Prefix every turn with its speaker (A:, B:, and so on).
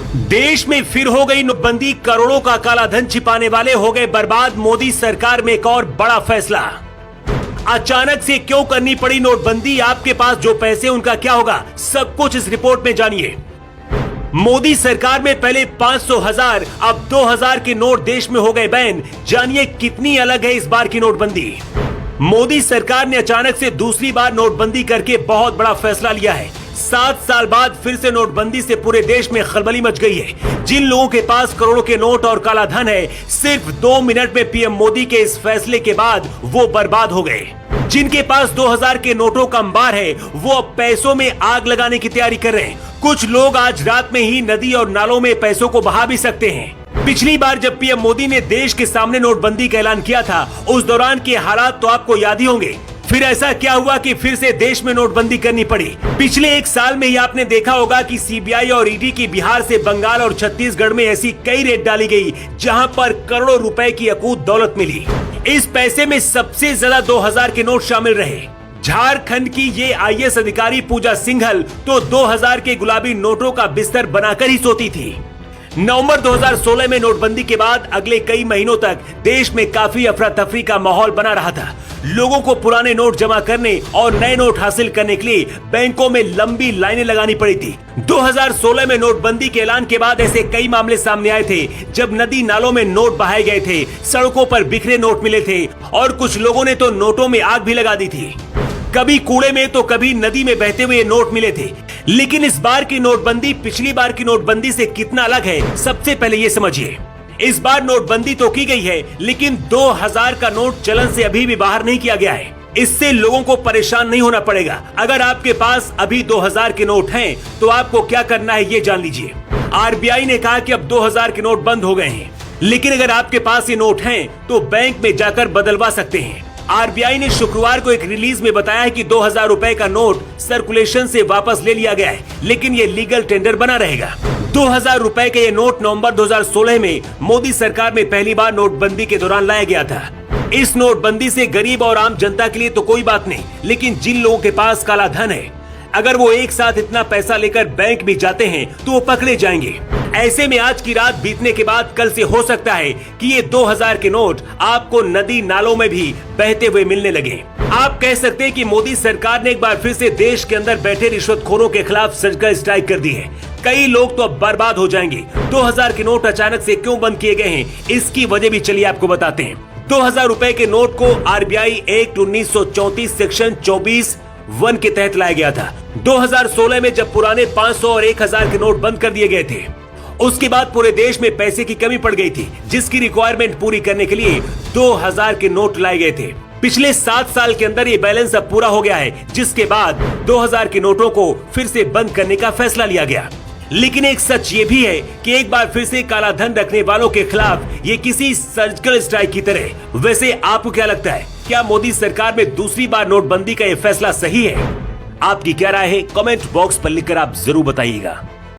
A: देश में फिर हो गई नोटबंदी, करोड़ों का काला धन छिपाने वाले हो गए बर्बाद। मोदी सरकार में एक और बड़ा फैसला। अचानक से क्यों करनी पड़ी नोटबंदी? आपके पास जो पैसे उनका क्या होगा? सब कुछ इस रिपोर्ट में जानिए। मोदी सरकार में पहले 500, 1000, अब 2000 के नोट देश में हो गए बैन। जानिए कितनी अलग है इस बार की नोटबंदी। मोदी सरकार ने अचानक से दूसरी बार नोटबंदी करके बहुत बड़ा फैसला लिया है। 7 साल बाद फिर से नोटबंदी से पूरे देश में खलबली मच गई है। जिन लोगों के पास करोड़ों के नोट और काला धन है, सिर्फ 2 मिनट में पीएम मोदी के इस फैसले के बाद वो बर्बाद हो गए। जिनके पास 2000 के नोटों का अंबार है, वो अब पैसों में आग लगाने की तैयारी कर रहे हैं। कुछ लोग आज रात में ही नदी और नालों में पैसों को बहा भी सकते हैं। पिछली बार जब पीएम मोदी ने देश के सामने नोटबंदी का ऐलान किया था, उस दौरान के हालात तो आपको याद ही होंगे। फिर ऐसा क्या हुआ कि फिर से देश में नोटबंदी करनी पड़ी? पिछले 1 साल में ही आपने देखा होगा कि सीबीआई और ईडी की बिहार से बंगाल और छत्तीसगढ़ में ऐसी कई रेड डाली गई, जहां पर करोड़ों रुपए की अकूत दौलत मिली। इस पैसे में सबसे ज्यादा 2000 के नोट शामिल रहे। झारखंड की ये आईएएस अधिकारी पूजा सिंघल तो 2000 के गुलाबी नोटों का बिस्तर बनाकर ही सोती थी। नवंबर 2016 में नोटबंदी के बाद अगले कई महीनों तक देश में काफी अफरा तफरी का माहौल बना रहा था। लोगों को पुराने नोट जमा करने और नए नोट हासिल करने के लिए बैंकों में लंबी लाइनें लगानी पड़ी थी। 2016 में नोटबंदी के ऐलान के बाद ऐसे कई मामले सामने आए थे, जब नदी नालों में नोट बहाए गए थे, सड़कों पर बिखरे नोट मिले थे और कुछ लोगों ने तो नोटों में आग भी लगा दी थी। कभी कूड़े में तो कभी नदी में बहते हुए नोट मिले थे। लेकिन इस बार की नोटबंदी पिछली बार की नोटबंदी से कितना अलग है, सबसे पहले ये समझिए। इस बार नोटबंदी तो की गई है, लेकिन 2000 का नोट चलन से अभी भी बाहर नहीं किया गया है। इससे लोगों को परेशान नहीं होना पड़ेगा। अगर आपके पास अभी 2000 के नोट हैं, तो आपको क्या करना है ये जान लीजिए। आरबीआई ने कहा कि अब 2000 के नोट बंद हो गए हैं, लेकिन अगर आपके पास ये नोट हैं, तो बैंक में जाकर बदलवा सकते हैं। आरबीआई ने शुक्रवार को एक रिलीज में बताया है कि 2000 रुपए का नोट सर्कुलेशन से वापस ले लिया गया है, लेकिन ये लीगल टेंडर बना रहेगा। 2000 रुपए के ये नोट नवंबर 2016 में मोदी सरकार में पहली बार नोटबंदी के दौरान लाया गया था। इस नोटबंदी से गरीब और आम जनता के लिए तो कोई बात नहीं, लेकिन जिन लोगों के पास काला धन है, अगर वो एक साथ इतना पैसा लेकर बैंक भी जाते हैं तो वो पकड़े जाएंगे। ऐसे में आज की रात बीतने के बाद कल से हो सकता है कि ये 2000 के नोट आपको नदी नालों में भी बहते हुए मिलने लगे। आप कह सकते हैं कि मोदी सरकार ने एक बार फिर से देश के अंदर बैठे रिश्वतखोरों के खिलाफ सर्जिकल स्ट्राइक कर दी है। कई लोग तो अब बर्बाद हो जाएंगे। 2000 के नोट अचानक से क्यों बंद किए गए हैं, इसकी वजह भी चलिए आपको बताते हैं। 2000 रुपए के नोट को आरबीआई एक्ट 1934 सेक्शन 24(1) के तहत लाया गया था। 2016 में जब पुराने 500 और 1000 के नोट बंद कर दिए गए थे, उसके बाद पूरे देश में पैसे की कमी पड़ गई थी, जिसकी रिक्वायरमेंट पूरी करने के लिए 2000 के नोट लाए गए थे। पिछले 7 साल के अंदर ये बैलेंस अब पूरा हो गया है, जिसके बाद 2000 के नोटों को फिर से बंद करने का फैसला लिया गया। लेकिन एक सच ये भी है कि एक बार फिर से काला धन रखने वालों के खिलाफ ये किसी सर्जिकल स्ट्राइक की तरह। वैसे आपको क्या लगता है, क्या मोदी सरकार में दूसरी बार नोटबंदी का ये फैसला सही है? आपकी क्या राय है, कमेंट बॉक्स पर लिखकर आप जरूर बताइएगा।